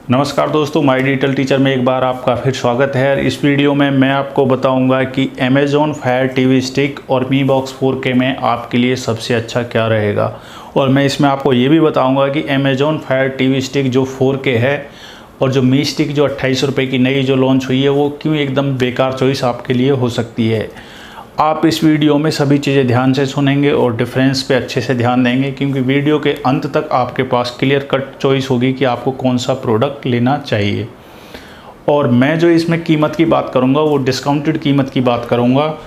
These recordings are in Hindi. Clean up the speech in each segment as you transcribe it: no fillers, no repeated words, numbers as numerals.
नमस्कार दोस्तों, माय डिजिटल टीचर में एक बार आपका फिर स्वागत है। इस वीडियो में मैं आपको बताऊंगा कि Amazon Fire TV स्टिक और Mi Box 4K में आपके लिए सबसे अच्छा क्या रहेगा। और मैं इसमें आपको ये भी बताऊंगा कि Amazon Fire TV स्टिक जो 4K है और जो Mi स्टिक जो 28 रुपये की नई जो लॉन्च हुई है वो क्यों एकदम बेकार चॉइस आपके लिए हो सकती है। आप इस वीडियो में सभी चीज़ें ध्यान से सुनेंगे और डिफरेंस पे अच्छे से ध्यान देंगे, क्योंकि वीडियो के अंत तक आपके पास क्लियर कट चॉइस होगी कि आपको कौन सा प्रोडक्ट लेना चाहिए। और मैं जो इसमें कीमत की बात करूंगा वो डिस्काउंटेड कीमत की बात करूंगा।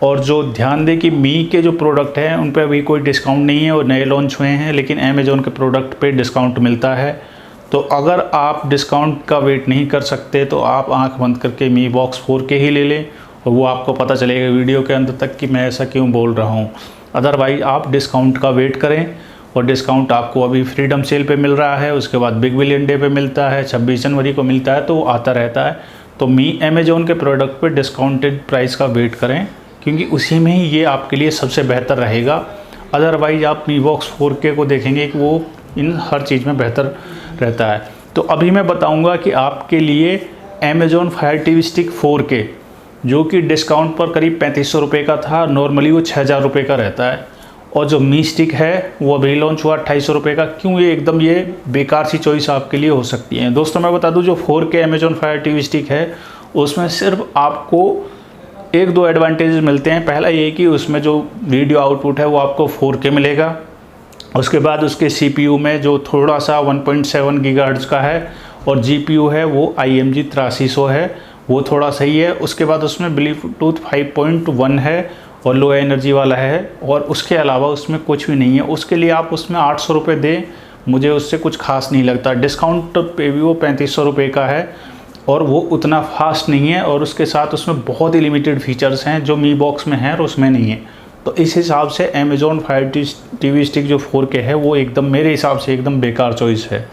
और जो ध्यान दें कि मी के जो प्रोडक्ट हैं उन पर अभी कोई डिस्काउंट नहीं है और नए लॉन्च हुए हैं, लेकिन अमेज़ॉन के प्रोडक्ट पर डिस्काउंट मिलता है। तो अगर आप डिस्काउंट का वेट नहीं कर सकते तो आप आँख बंद करके Mi Box 4K ही ले लें और वो आपको पता चलेगा वीडियो के अंत तक कि मैं ऐसा क्यों बोल रहा हूँ। अदरवाइज़ आप डिस्काउंट का वेट करें, और डिस्काउंट आपको अभी फ्रीडम सेल पे मिल रहा है, उसके बाद बिग बिलियन डे पे मिलता है, 26 जनवरी को मिलता है, तो वो आता रहता है। तो अमेज़ॉन के प्रोडक्ट पे डिस्काउंटेड प्राइस का वेट करें, क्योंकि उसी में ही ये आपके लिए सबसे बेहतर रहेगा। अदरवाइज़ आप Mi Box 4K को देखेंगे कि वो इन हर चीज़ में बेहतर रहता है। तो अभी मैं बताऊँगा कि आपके लिए Amazon Fire TV stick 4K जो कि डिस्काउंट पर करीब 3500 रुपये का था, नॉर्मली वो 6000 रुपये का रहता है। और जो मी स्टिक है वो अभी लॉन्च हुआ 2800 रुपये का। क्यों ये एकदम ये बेकार सी चॉइस आपके लिए हो सकती है। दोस्तों मैं बता दूं, जो 4K Amazon Fire TV stick है उसमें सिर्फ आपको एक दो एडवांटेजेस मिलते हैं। पहला ये कि उसमें जो वीडियो आउटपुट है वो आपको 4K मिलेगा। उसके बाद उसके CPU में जो थोड़ा सा 1.7 गीगाहर्ट्ज़ का है, और GPU है वो IMG 8300 है, वो थोड़ा सही है। उसके बाद उसमें ब्लूटूथ 5.1 है और लो एनर्जी वाला है, और उसके अलावा उसमें कुछ भी नहीं है। उसके लिए आप उसमें 800 रुपये दें, मुझे उससे कुछ खास नहीं लगता। डिस्काउंट पे भी वो 3500 रुपये का है और वो उतना फास्ट नहीं है, और उसके साथ उसमें बहुत ही लिमिटेड फीचर्स हैं जो Mi Box में हैं और उसमें नहीं है। तो इस हिसाब से Amazon Fire TV स्टिक जो 4K है वो एकदम मेरे हिसाब से एकदम बेकार चॉइस है।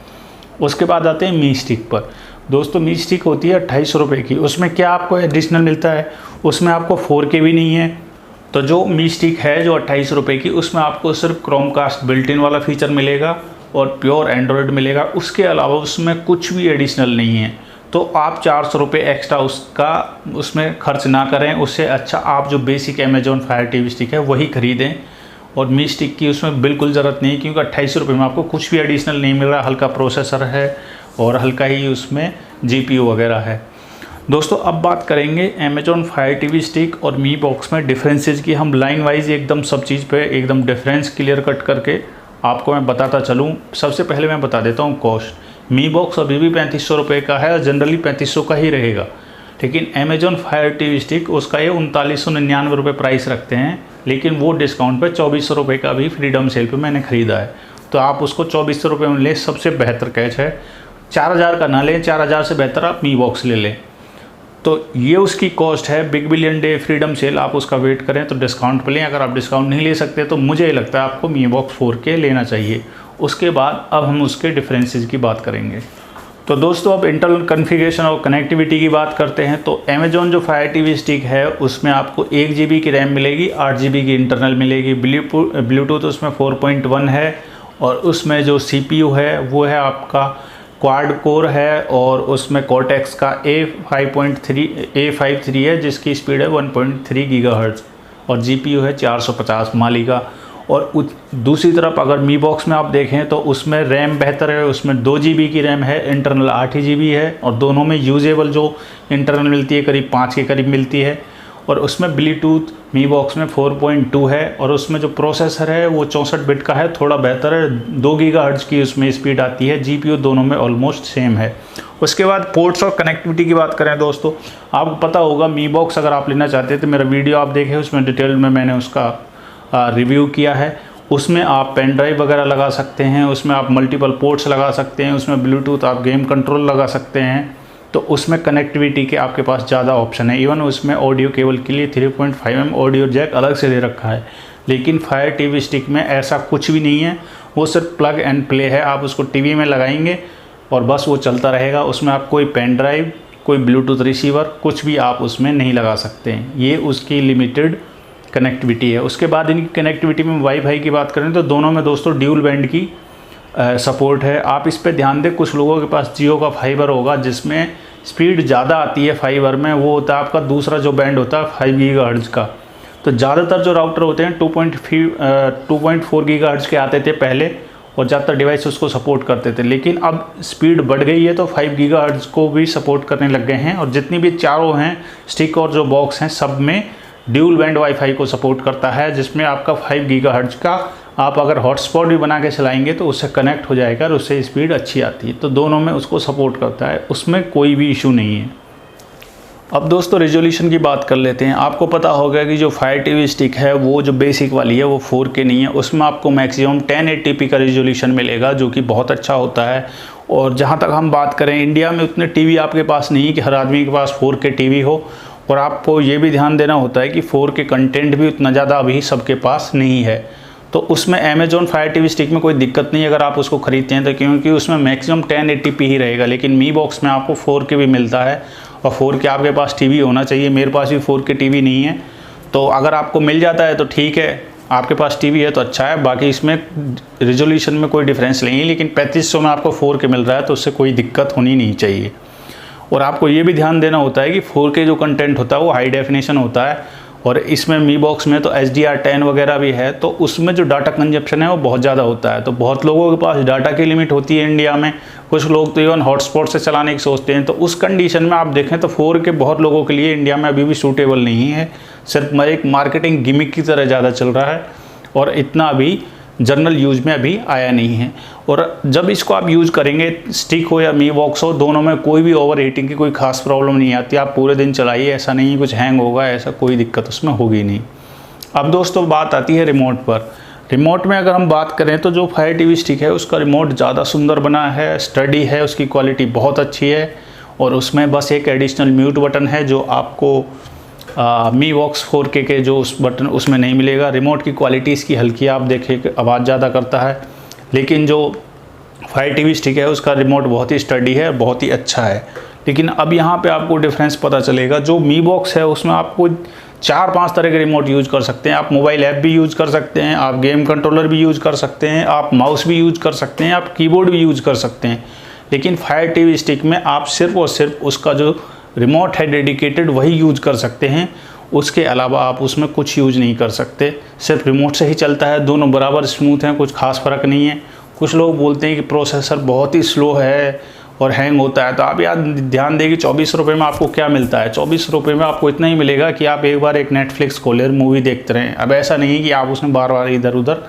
उसके बाद आते हैं Mi स्टिक पर। दोस्तों Mi स्टिक होती है 2800 रुपये की। उसमें क्या आपको एडिशनल मिलता है, उसमें आपको 4K भी नहीं है। तो जो Mi स्टिक है जो 2800 रुपये की, उसमें आपको सिर्फ क्रोमकास्ट बिल्ट इन वाला फीचर मिलेगा और प्योर एंड्रॉयड मिलेगा। उसके अलावा उसमें कुछ भी एडिशनल नहीं है। तो आप 400 रुपये एक्स्ट्रा उसमें खर्च ना करें। उससे अच्छा आप जो basic Amazon Fire TV stick है वही ख़रीदें। और Mi स्टिक की उसमें बिल्कुल ज़रूरत नहीं, क्योंकि 2800 रुपये में आपको कुछ भी एडिशनल नहीं मिल रहा। हल्का प्रोसेसर है और हल्का ही उसमें GPU वगैरह है। दोस्तों अब बात करेंगे Amazon Fire TV स्टिक और Mi Box में डिफरेंसेस की। हम लाइन वाइज एकदम सब चीज़ पे एकदम डिफरेंस क्लियर कट करके आपको मैं बताता चलूँ। सबसे पहले मैं बता देता हूँ कॉस्ट। Mi Box अभी भी 3500 रुपये का है और जनरली 3500 का ही रहेगा, लेकिन Amazon Fire TV स्टिक उसका ये 3999 रुपये प्राइस रखते हैं, लेकिन वो डिस्काउंट पे 2400 रुपये का भी फ्रीडम सेल पे मैंने ख़रीदा है। तो आप उसको 2400 रुपये में ले, सबसे बेहतर कैच है। 4000 का ना लें, 4000 से बेहतर आप Mi Box ले लें। तो ये उसकी कॉस्ट है। Big billion day freedom cell आप उसका वेट करें तो डिस्काउंट पे लें। अगर आप डिस्काउंट नहीं ले सकते तो मुझे लगता है आपको Mi Box 4K लेना चाहिए। उसके बाद अब हम उसके डिफरेंसेस की बात करेंगे। तो दोस्तों अब इंटरनल कॉन्फ़िगरेशन और कनेक्टिविटी की बात करते हैं। तो Amazon जो Fire TV स्टिक है उसमें आपको 1 GB की रैम मिलेगी, 8 GB की इंटरनल मिलेगी। ब्लूटूथ उसमें 4.1 है, और उसमें जो CPU है वो है आपका क्वाड कोर है, और उसमें Cortex का A53 है जिसकी स्पीड है 1.3 गीगाहर्ट्ज़, और GPU है 450 माली का। और दूसरी तरफ अगर Mi Box में आप देखें तो उसमें रैम बेहतर है। उसमें 2 GB की रैम है, इंटरनल 8 GB है, और दोनों में यूजेबल जो इंटरनल मिलती है करीब 5 के करीब मिलती है। और उसमें ब्लूटूथ Mi Box में 4.2 है, और उसमें जो प्रोसेसर है वो 64 बिट का है, थोड़ा बेहतर है। 2 गीगाहर्ट्ज़ की उसमें स्पीड आती है। GPU दोनों में ऑलमोस्ट सेम है। उसके बाद पोर्ट्स और कनेक्टिविटी की बात करें दोस्तों, आपको पता होगा Mi Box अगर आप लेना चाहते हैं तो मेरा वीडियो आप देखें, उसमें डिटेल में मैंने उसका रिव्यू किया है। उसमें आप पेन ड्राइव वगैरह लगा सकते हैं, उसमें आप मल्टीपल पोर्ट्स लगा सकते हैं, उसमें ब्लूटूथ आप गेम कंट्रोल लगा सकते हैं। तो उसमें कनेक्टिविटी के आपके पास ज़्यादा ऑप्शन है। इवन उसमें ऑडियो केबल के लिए 3.5mm ऑडियो जैक अलग से दे रखा है, लेकिन Fire TV स्टिक में ऐसा कुछ भी नहीं है। वो सिर्फ प्लग एंड प्ले है। आप उसको TV में लगाएंगे और बस वो चलता रहेगा। उसमें आप कोई पेन ड्राइव, कोई ब्लूटूथ रिसीवर, कुछ भी आप उसमें नहीं लगा सकते हैं। ये उसकी लिमिटेड कनेक्टिविटी है। उसके बाद इनकी कनेक्टिविटी में वाईफाई की बात करें तो दोनों में दोस्तों ड्यूल बैंड की सपोर्ट है। आप इस पे ध्यान दें, कुछ लोगों के पास जियो का फाइबर होगा जिसमें स्पीड ज़्यादा आती है फाइबर में, वो होता है आपका दूसरा जो बैंड होता है 5 गीगाहर्ट्ज़ का। तो ज़्यादातर जो राउटर होते हैं 2.4 गीगाहर्ट्ज़ के आते थे पहले, और ज़्यादातर डिवाइस उसको सपोर्ट करते थे। लेकिन अब स्पीड बढ़ गई है तो 5 गीगाहर्ट्ज़ को भी सपोर्ट करने लग गए हैं, और जितनी भी चारों हैं स्टिक और जो बॉक्स हैं सब में ड्यूल बैंड वाईफाई को सपोर्ट करता है, जिसमें आपका 5 गीगाहर्ट्ज़ का आप अगर हॉटस्पॉट भी बना के चलाएंगे तो उससे कनेक्ट हो जाएगा और उससे स्पीड अच्छी आती है। तो दोनों में उसको सपोर्ट करता है, उसमें कोई भी इशू नहीं है। अब दोस्तों रेजोल्यूशन की बात कर लेते हैं। आपको पता होगा कि जो फायर टीवी स्टिक है वो जो बेसिक वाली है वो 4K नहीं है, उसमें आपको मैक्सिमम 1080p का रेजोल्यूशन मिलेगा, जो कि बहुत अच्छा होता है। और जहाँ तक हम बात करें, इंडिया में उतने टीवी आपके पास नहीं कि हर आदमी के पास 4K टीवी हो, और आपको ये भी ध्यान देना होता है कि 4K कंटेंट भी उतना ज़्यादा अभी सबके पास नहीं है। तो उसमें अमेजॉन फायर टीवी स्टिक में कोई दिक्कत नहीं अगर आप उसको खरीदते हैं तो, क्योंकि उसमें मैक्सिमम 1080p ही रहेगा। लेकिन मी बॉक्स में आपको 4K भी मिलता है, और 4K आपके पास टीवी होना चाहिए। मेरे पास भी 4K टीवी नहीं है, तो अगर आपको मिल जाता है तो ठीक है, आपके पास टीवी है तो अच्छा है। बाकी इसमें रिजोल्यूशन में कोई डिफरेंस नहीं है, लेकिन 3500 में आपको 4K मिल रहा है तो उससे कोई दिक्कत होनी नहीं चाहिए। और आपको ये भी ध्यान देना होता है कि 4K जो कंटेंट होता है वो हाई डेफिनेशन होता है, और इसमें मी बॉक्स में तो HDR10 वगैरह भी है, तो उसमें जो डाटा कंजप्शन है वो बहुत ज़्यादा होता है। तो बहुत लोगों के पास डाटा की लिमिट होती है इंडिया में, कुछ लोग तो इवन हॉटस्पॉट से चलाने की सोचते हैं। तो उस कंडीशन में आप देखें तो 4K बहुत लोगों के लिए इंडिया में अभी भी सूटेबल नहीं है, सिर्फ एक मार्केटिंग गिमिक की तरह ज़्यादा चल रहा है, और इतना अभी जनरल यूज में अभी आया नहीं है। और जब इसको आप यूज़ करेंगे, स्टिक हो या मी बॉक्स हो, दोनों में कोई भी ओवर हीटिंग की कोई खास प्रॉब्लम नहीं आती। आप पूरे दिन चलाइए, ऐसा नहीं कुछ हैंग होगा, ऐसा कोई दिक्कत उसमें होगी नहीं। अब दोस्तों बात आती है रिमोट पर। रिमोट में अगर हम बात करें तो जो फायर टीवी स्टिक है उसका रिमोट ज़्यादा सुंदर बना है, स्टडी है, उसकी क्वालिटी बहुत अच्छी है, और उसमें बस एक एडिशनल म्यूट बटन है जो आपको मी बॉक्स 4K के जो उस बटन उसमें नहीं मिलेगा। रिमोट की क्वालिटी इसकी हल्की है, आप देखें कि आवाज़ ज़्यादा करता है, लेकिन जो फायर टीवी स्टिक है उसका रिमोट बहुत ही स्टडी है, बहुत ही अच्छा है। लेकिन अब यहाँ पे आपको डिफरेंस पता चलेगा। जो मी बॉक्स है उसमें आपको 4-5 तरह के रिमोट यूज़ कर सकते हैं। आप मोबाइल ऐप भी यूज़ कर सकते हैं, आप गेम कंट्रोलर भी यूज़ कर सकते हैं, आप माउस भी यूज़ कर सकते हैं, आप कीबोर्ड भी यूज़ कर सकते हैं। लेकिन फायर टीवी स्टिक में आप सिर्फ और सिर्फ उसका जो रिमोट है डेडिकेटेड वही यूज़ कर सकते हैं, उसके अलावा आप उसमें कुछ यूज़ नहीं कर सकते। सिर्फ रिमोट से ही चलता है, दोनों बराबर स्मूथ हैं, कुछ खास फ़र्क नहीं है। कुछ लोग बोलते हैं कि प्रोसेसर बहुत ही स्लो है और हैंग होता है, तो आप यार ध्यान दें कि 24 रुपये में आपको क्या मिलता है। 24 रुपये में आपको इतना ही मिलेगा कि आप एक बार एक नेटफ्लिक्स खोलें, मूवी देखते रहें। अब ऐसा नहीं है कि आप उसमें बार बार इधर उधर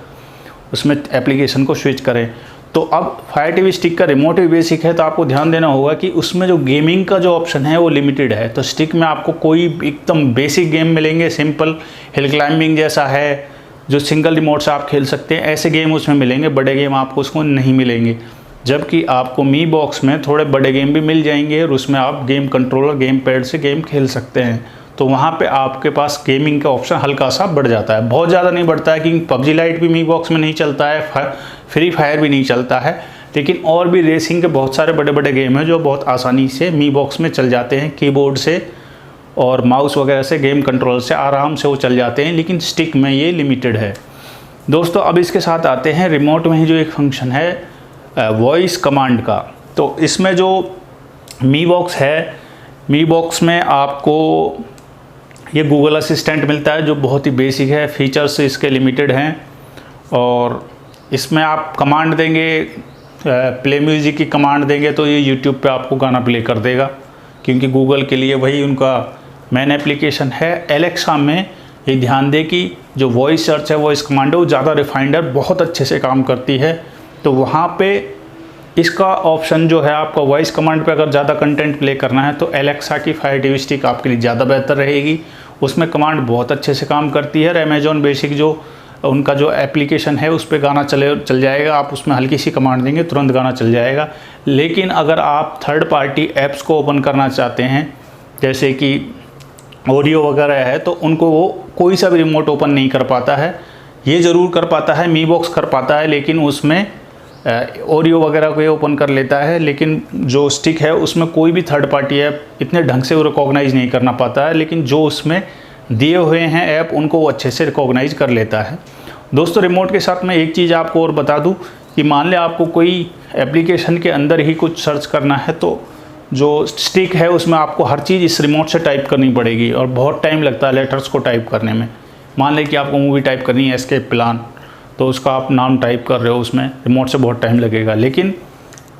उसमें एप्लीकेशन को स्विच करें। तो अब फायर टीवी स्टिक का रिमोट भी बेसिक है, तो आपको ध्यान देना होगा कि उसमें जो गेमिंग का जो ऑप्शन है वो लिमिटेड है। तो स्टिक में आपको कोई एकदम बेसिक गेम मिलेंगे, सिंपल हिल क्लाइंबिंग जैसा है जो सिंगल रिमोट से आप खेल सकते हैं, ऐसे गेम उसमें मिलेंगे। बड़े गेम आपको उसको नहीं मिलेंगे, जबकि आपको मी बॉक्स में थोड़े बड़े गेम भी मिल जाएंगे, और उसमें आप गेम कंट्रोलर गेम पैड से गेम खेल सकते हैं। तो वहाँ पे आपके पास गेमिंग का ऑप्शन हल्का सा बढ़ जाता है, बहुत ज़्यादा नहीं बढ़ता है, क्योंकि PUBG लाइट भी मी बॉक्स में नहीं चलता है, फ्री फायर भी नहीं चलता है। लेकिन और भी रेसिंग के बहुत सारे बड़े बड़े गेम हैं जो बहुत आसानी से मी बॉक्स में चल जाते हैं, कीबोर्ड से और माउस वगैरह से, गेम कंट्रोल से आराम से वो चल जाते हैं। लेकिन स्टिक में ये लिमिटेड है। दोस्तों अब इसके साथ आते हैं रिमोट में ही जो एक फंक्शन है वॉइस कमांड का। तो इसमें जो मी बॉक्स है, मी बॉक्स में आपको ये गूगल असिस्टेंट मिलता है जो बहुत ही बेसिक है, फीचर्स इसके लिमिटेड हैं। और इसमें आप कमांड देंगे, प्ले म्यूज़िक की कमांड देंगे तो ये यूट्यूब पे आपको गाना प्ले कर देगा, क्योंकि गूगल के लिए वही उनका मेन एप्लीकेशन है। एलेक्सा में ये ध्यान दें कि जो वॉइस सर्च है, वॉइस कमांड है, वो ज़्यादा रिफाइंड है, बहुत अच्छे से काम करती है। तो वहाँ पे इसका ऑप्शन जो है, आपका वॉइस कमांड पे अगर ज़्यादा कंटेंट प्ले करना है तो एलेक्सा की फायर टीवी स्टिक आपके लिए ज़्यादा बेहतर रहेगी। उसमें कमांड बहुत अच्छे से काम करती है। और अमेजॉन बेसिक जो उनका जो एप्लीकेशन है उस पर गाना चल जाएगा, आप उसमें हल्की सी कमांड देंगे तुरंत गाना चल जाएगा। लेकिन अगर आप थर्ड पार्टी ऐप्स को ओपन करना चाहते हैं, जैसे कि ऑडियो वगैरह है, तो उनको वो कोई सा भी रिमोट ओपन नहीं कर पाता है। ये ज़रूर कर पाता है, मी बॉक्स कर पाता है, लेकिन उसमें ऑडियो वगैरह को ये ओपन कर लेता है। लेकिन जो स्टिक है उसमें कोई भी थर्ड पार्टी ऐप इतने ढंग से वो रिकॉग्नाइज़ नहीं करना पाता है, लेकिन जो उसमें दिए हुए हैं ऐप उनको वो अच्छे से रिकॉग्नाइज़ कर लेता है। दोस्तों रिमोट के साथ मैं एक चीज़ आपको और बता दूं कि मान लें आपको कोई एप्लीकेशन के अंदर ही कुछ सर्च करना है तो जो स्टिक है उसमें आपको हर चीज़ इस रिमोट से टाइप करनी पड़ेगी और बहुत टाइम लगता है लेटर्स को टाइप करने में। मान लें कि आपको मूवी टाइप करनी है एस्केप प्लान, तो उसका आप नाम टाइप कर रहे हो, उसमें रिमोट से बहुत टाइम लगेगा। लेकिन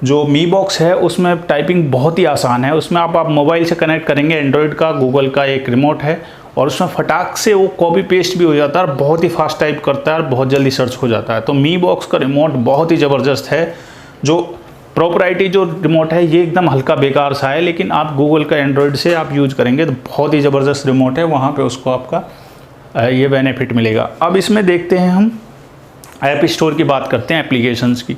जो मी बॉक्स है उसमें टाइपिंग बहुत ही आसान है। उसमें आप मोबाइल से कनेक्ट करेंगे, एंड्रॉयड का गूगल का एक रिमोट है और उसमें फटाक से वो कॉपी पेस्ट भी हो जाता है और बहुत ही फास्ट टाइप करता है और बहुत जल्दी सर्च हो जाता है। तो मी बॉक्स का रिमोट बहुत ही ज़बरदस्त है। जो प्रोपराइटी जो रिमोट है ये एकदम हल्का बेकार सा है, लेकिन आप गूगल का एंड्रॉयड से आप यूज़ करेंगे तो बहुत ही ज़बरदस्त रिमोट है, वहाँ पे उसको आपका ये बेनिफिट मिलेगा। अब इसमें देखते हैं हम ऐप स्टोर की बात करते हैं एप्लीकेशंस की।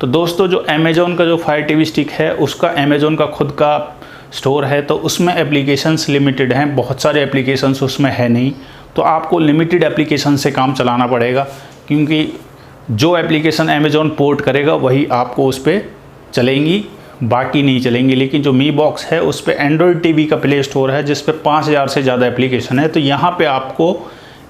तो दोस्तों जो अमेज़ॉन का जो फायर टीवी स्टिक है उसका अमेज़ॉन का खुद का स्टोर है, तो उसमें एप्लीकेशंस लिमिटेड हैं, बहुत सारे एप्लीकेशंस उसमें है नहीं। तो आपको लिमिटेड एप्लीकेशन से काम चलाना पड़ेगा, क्योंकि जो एप्लीकेशन अमेज़ॉन पोर्ट करेगा वही आपको उस पर चलेंगी, बाकी नहीं चलेंगी। लेकिन जो मी बॉक्स है उस पर एंड्रॉयड टीवी का प्ले स्टोर है जिस पर 5000 से ज़्यादा एप्लीकेशन है। तो यहाँ पे आपको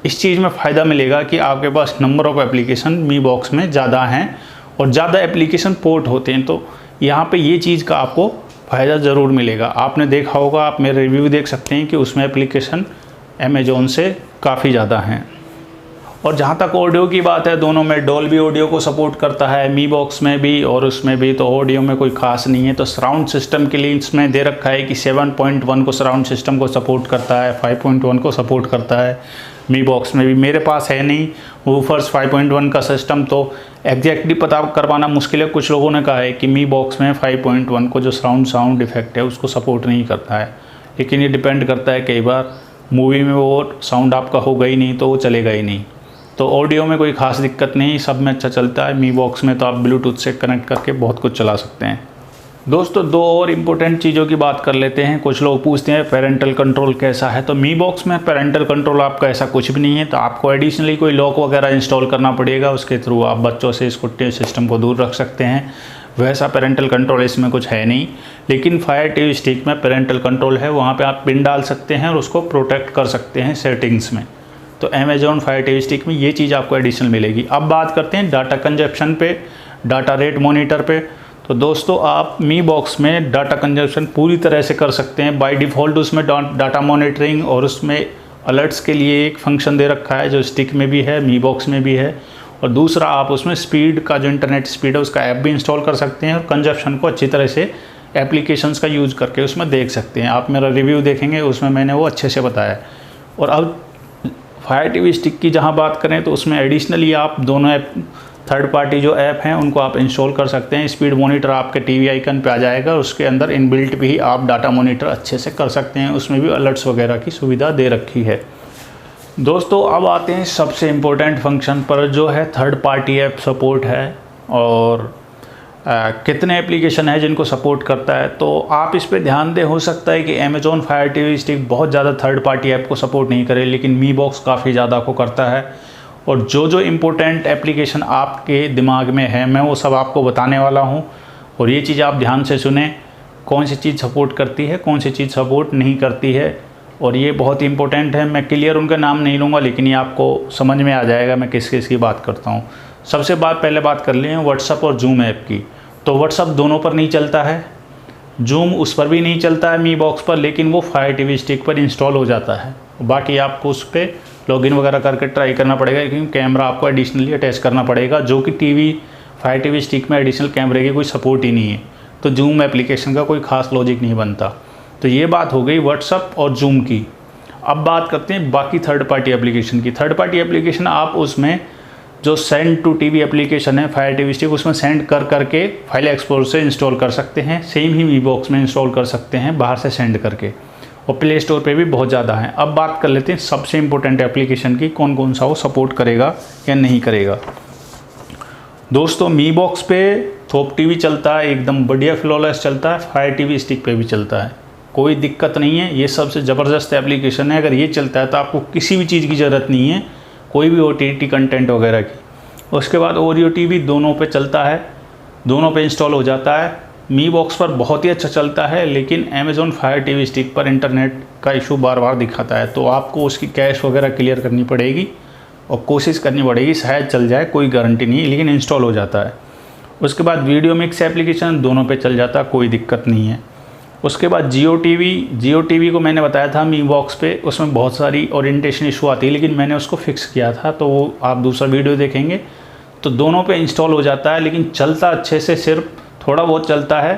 इस चीज़ में फ़ायदा मिलेगा कि आपके पास number of application Mi box में ज़्यादा हैं और ज़्यादा एप्लीकेशन पोर्ट होते हैं। तो यहाँ पे ये चीज़ का आपको फ़ायदा ज़रूर मिलेगा। आपने देखा होगा, आप मेरे रिव्यू देख सकते हैं कि उसमें एप्लीकेशन अमेज़ॉन से काफ़ी ज़्यादा हैं। और जहाँ तक ऑडियो की बात है, दोनों में डॉल्बी ऑडियो को सपोर्ट करता है, मी बॉक्स में भी और उसमें भी। तो ऑडियो में कोई ख़ास नहीं है। तो सराउंड सिस्टम के लिए इसमें दे रखा है कि 7.1 को सराउंड सिस्टम को सपोर्ट करता है, 5.1 को सपोर्ट करता है। मी बॉक्स में भी मेरे पास है नहीं वूफर्स 5.1 का सिस्टम, तो एग्जैक्टली पता करवाना मुश्किल है। कुछ लोगों ने कहा है कि मी बॉक्स में 5.1 को जो साउंड इफेक्ट है उसको सपोर्ट नहीं करता है, लेकिन ये डिपेंड करता है, कई बार मूवी में वो साउंड आपका होगा ही नहीं तो वो चलेगा ही नहीं। तो ऑडियो में कोई ख़ास दिक्कत नहीं, सब में अच्छा चलता है। मी बॉक्स में तो आप ब्लूटूथ से कनेक्ट करके बहुत कुछ चला सकते हैं। दोस्तों दो और इम्पोर्टेंट चीज़ों की बात कर लेते हैं। कुछ लोग पूछते हैं पेरेंटल कंट्रोल कैसा है, तो मी बॉक्स में पेरेंटल कंट्रोल आपका ऐसा कुछ भी नहीं है। तो आपको एडिशनली कोई लॉक वगैरह इंस्टॉल करना पड़ेगा, उसके थ्रू आप बच्चों से इसको सिस्टम को दूर रख सकते हैं। वैसा पेरेंटल कंट्रोल इसमें कुछ है नहीं। लेकिन फायर टीवी स्टिक में पेरेंटल कंट्रोल है, वहाँ पर आप पिन डाल सकते हैं और उसको प्रोटेक्ट कर सकते हैं सेटिंग्स में। तो अमेज़ॉन फायर टीवी स्टिक में ये चीज़ आपको एडिशनल मिलेगी। अब बात करते हैं डाटा कंजप्शन पे, डाटा रेट मॉनिटर पे। तो दोस्तों आप मी बॉक्स में डाटा कंजप्शन पूरी तरह से कर सकते हैं। बाय डिफ़ॉल्ट उसमें डाटा मॉनिटरिंग और उसमें अलर्ट्स के लिए एक फंक्शन दे रखा है जो स्टिक में भी है, मी बॉक्स में भी है। और दूसरा आप उसमें स्पीड का, जो इंटरनेट स्पीड है उसका ऐप भी इंस्टॉल कर सकते हैं और कंजप्शन को अच्छी तरह से एप्लीकेशंस का यूज़ करके उसमें देख सकते हैं। आप मेरा रिव्यू देखेंगे उसमें मैंने वो अच्छे से बताया। और अब फायर टीवी स्टिक की जहां बात करें तो उसमें एडिशनली आप दोनों ऐप, थर्ड पार्टी जो ऐप हैं उनको आप इंस्टॉल कर सकते हैं। स्पीड मॉनिटर आपके टीवी आइकन पे आ जाएगा, उसके अंदर इनबिल्ट भी आप डाटा मॉनिटर अच्छे से कर सकते हैं। उसमें भी अलर्ट्स वगैरह की सुविधा दे रखी है। दोस्तों अब आते हैं सबसे इम्पोर्टेंट फंक्शन पर, जो है थर्ड पार्टी ऐप सपोर्ट है और कितने एप्लीकेशन है जिनको सपोर्ट करता है। तो आप इस पे ध्यान दें, हो सकता है कि अमेज़ॉन फायर टीवी स्टिक बहुत ज़्यादा थर्ड पार्टी ऐप को सपोर्ट नहीं करे, लेकिन मी बॉक्स काफ़ी ज़्यादा को करता है। और जो जो इम्पोर्टेंट एप्लीकेशन आपके दिमाग में है मैं वो सब आपको बताने वाला हूँ। और ये चीज़ आप ध्यान से सुने, कौन सी चीज़ सपोर्ट करती है, कौन सी चीज़ सपोर्ट नहीं करती है। और ये बहुत ही इंपॉर्टेंट है। मैं क्लियर उनका नाम नहीं लूँगा, लेकिन ये आपको समझ में आ जाएगा मैं किस किस की बात करता हूँ। सबसे पहले बात कर लें व्हाट्सअप और जूम ऐप की। तो व्हाट्सअप दोनों पर नहीं चलता है, जूम उस पर भी नहीं चलता है मी बॉक्स पर, लेकिन वो फायर टीवी स्टिक पर इंस्टॉल हो जाता है। बाकी आपको उस पर लॉगिन वगैरह करके ट्राई करना पड़ेगा, क्योंकि कैमरा आपको एडिशनली अटैच करना पड़ेगा, जो कि फायर टीवी स्टिक में एडिशनल कैमरे की कोई सपोर्ट ही नहीं है। तो जूम एप्लीकेशन का कोई ख़ास लॉजिक नहीं बनता। तो ये बात हो गई व्हाट्सअप और जूम की। अब बात करते हैं बाकी थर्ड पार्टी एप्लीकेशन की। थर्ड पार्टी एप्लीकेशन आप उसमें जो सेंड टू टीवी एप्लीकेशन है फायर टीवी स्टिक, उसमें सेंड करके फाइल एक्सप्लोरर से इंस्टॉल कर सकते हैं। सेम ही मी बॉक्स में इंस्टॉल कर सकते हैं बाहर से सेंड करके, और प्ले स्टोर पे भी बहुत ज़्यादा है। अब बात कर लेते हैं सबसे इम्पोर्टेंट एप्लीकेशन की, कौन कौन सा वो सपोर्ट करेगा या नहीं करेगा। दोस्तों मी बॉक्स पे थोप टीवी चलता है, एकदम बढ़िया फ्लॉलेस चलता है। फायर टीवी स्टिक पे भी चलता है, कोई दिक्कत नहीं है। ये सबसे ज़बरदस्त एप्लीकेशन है। अगर ये चलता है तो आपको किसी भी चीज़ की ज़रूरत नहीं है, कोई भी OTT कंटेंट वगैरह की। उसके बाद ओरियो टीवी दोनों पे चलता है, दोनों पे इंस्टॉल हो जाता है। मी बॉक्स पर बहुत ही अच्छा चलता है, लेकिन अमेज़ॉन फायर टीवी स्टिक पर इंटरनेट का इशू बार बार दिखाता है। तो आपको उसकी कैश वगैरह क्लियर करनी पड़ेगी और कोशिश करनी पड़ेगी, शायद चल जाए, कोई गारंटी नहीं, लेकिन इंस्टॉल हो जाता है। उसके बाद वीडियो मिक्स एप्लीकेशन दोनों पे चल जाता है, कोई दिक्कत नहीं है। उसके बाद जियो टीवी को मैंने बताया था मी बॉक्स पे, उसमें बहुत सारी ओरिएंटेशन इशू आती है, लेकिन मैंने उसको फिक्स किया था, तो वो आप दूसरा वीडियो देखेंगे तो दोनों पे इंस्टॉल हो जाता है, लेकिन चलता अच्छे से, सिर्फ थोड़ा बहुत चलता है,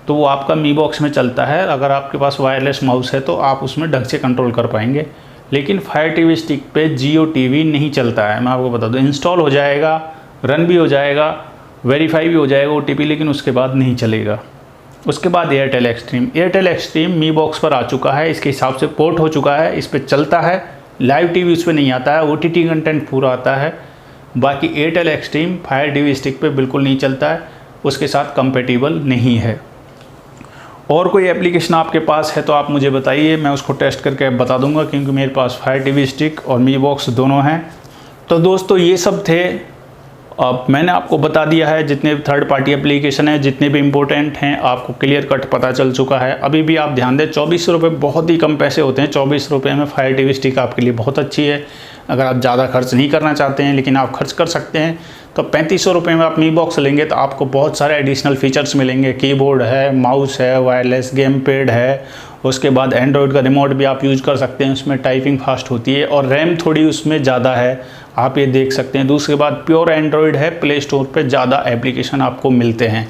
तो वो आपका मी बॉक्स में चलता है। अगर आपके पास वायरलेस माउस है तो आप उसमें ढंग से कंट्रोल कर पाएंगे। लेकिन फायर टीवी स्टिक पे जियो टीवी नहीं चलता है, मैं आपको बता दूँ। इंस्टॉल हो जाएगा, रन भी हो जाएगा, वेरीफाई भी हो जाएगा OTP, लेकिन उसके बाद नहीं चलेगा। उसके बाद एयरटेल एक्सट्रीम मी बॉक्स पर आ चुका है, इसके हिसाब से पोर्ट हो चुका है, इस पर चलता है। लाइव टीवी उस पर नहीं आता है, OTT कंटेंट पूरा आता है। बाकी Airtel extreme fire TV stick पे बिल्कुल नहीं चलता है, उसके साथ कंपेटिबल नहीं है। और कोई एप्लीकेशन आपके पास है तो आप मुझे बताइए, मैं उसको टेस्ट करके बता दूंगा, क्योंकि मेरे पास फायर टीवी स्टिक और मी बॉक्स दोनों हैं। तो दोस्तों ये सब थे, अब मैंने आपको बता दिया है जितने भी थर्ड पार्टी एप्लीकेशन है, जितने भी इंपॉर्टेंट हैं, आपको क्लियर कट पता चल चुका है। अभी भी आप ध्यान दें, 2400 रुपये बहुत ही कम पैसे होते हैं। 2400 रुपये में फायर टीवी स्टिक आपके लिए बहुत अच्छी है। अगर आप ज़्यादा खर्च नहीं करना चाहते हैं लेकिन आप खर्च कर सकते हैं, तो 3500 रुपये में आप मी बॉक्स लेंगे तो आपको बहुत सारे एडिशनल फीचर्स मिलेंगे। कीबोर्ड है, माउस है, वायरलेस गेम पैड है, उसके बाद एंड्रॉयड का रिमोट भी आप यूज कर सकते हैं, उसमें टाइपिंग फास्ट होती है और रैम थोड़ी उसमें ज़्यादा है, आप ये देख सकते हैं। दूसरी बात, प्योर एंड्रॉयड है, प्ले स्टोर पे ज़्यादा एप्लीकेशन आपको मिलते हैं।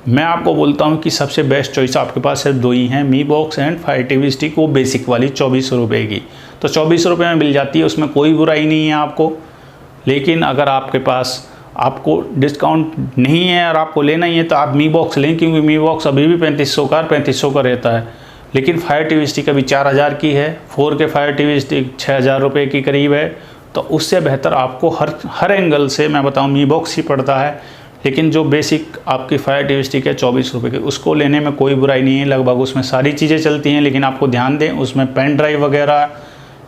मैं आपको बोलता हूँ कि सबसे बेस्ट चॉइस आपके पास सिर्फ दो ही हैं, Mi box and fire TV stick, वो बेसिक वाली 2400 रुपये की। तो 2400 रुपये में मिल जाती है, उसमें कोई बुराई नहीं है आपको। लेकिन अगर आपके पास आपको डिस्काउंट नहीं है और आपको लेना ही है तो आप मी बॉक्स लें, क्योंकि मी बॉक्स अभी भी 3500 का रहता है। लेकिन फायर टीवी स्टिक अभी 4000 की है, 4K फायर टीवी स्टिक 6000 रुपये की करीब है। तो उससे बेहतर आपको हर एंगल से मैं बताऊं मी बॉक्स ही पड़ता है। लेकिन जो बेसिक आपकी फायर टीवी स्टिक है 24 रुपये की, उसको लेने में कोई बुराई नहीं है, लगभग उसमें सारी चीज़ें चलती हैं। लेकिन आपको ध्यान दें, उसमें पेन ड्राइव वगैरह,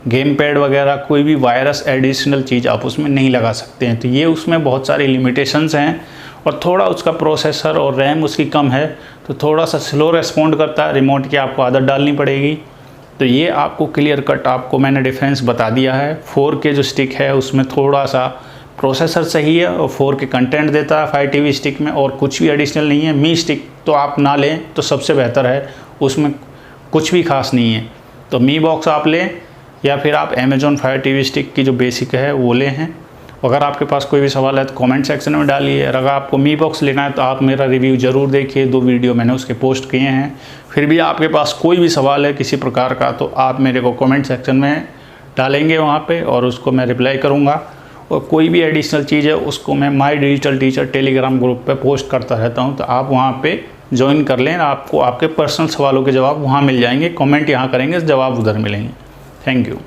गेम पैड वगैरह, कोई भी वायरस एडिशनल चीज़ आप उसमें नहीं लगा सकते हैं। तो ये उसमें बहुत सारी लिमिटेशंस हैं और थोड़ा उसका प्रोसेसर और रैम उसकी कम है, तो थोड़ा सा स्लो रेस्पॉन्ड करता है। रिमोट की आपको आदत डालनी पड़ेगी। तो ये आपको क्लियर कट आपको मैंने डिफरेंस बता दिया है। 4K जो स्टिक है उसमें थोड़ा सा प्रोसेसर सही है और 4K कंटेंट देता है फायर टीवी स्टिक में, और कुछ भी एडिशनल नहीं है। मी स्टिक तो आप ना लें तो सबसे बेहतर है, उसमें कुछ भी खास नहीं है। तो मी बॉक्स आप लें या फिर आप अमेजॉन फायर टीवी स्टिक की जो बेसिक है वो ले हैं। अगर आपके पास कोई भी सवाल है तो कमेंट सेक्शन में डालिए। अगर आपको मी बॉक्स लेना है तो आप मेरा रिव्यू ज़रूर देखिए, 2 वीडियो मैंने उसके पोस्ट किए हैं। फिर भी आपके पास कोई भी सवाल है किसी प्रकार का तो आप मेरे को कमेंट सेक्शन में डालेंगे वहाँ पे, और उसको मैं रिप्लाई करूँगा। और कोई भी एडिशनल चीज़ है उसको मैं my digital teacher Telegram group पे पोस्ट करता रहता हूँ, तो आप वहाँ पे ज्वाइन कर लें। आपको आपके पर्सनल सवालों के जवाब वहाँ मिल जाएंगे। कमेंट यहाँ करेंगे, जवाब उधर मिलेंगे। Thank you.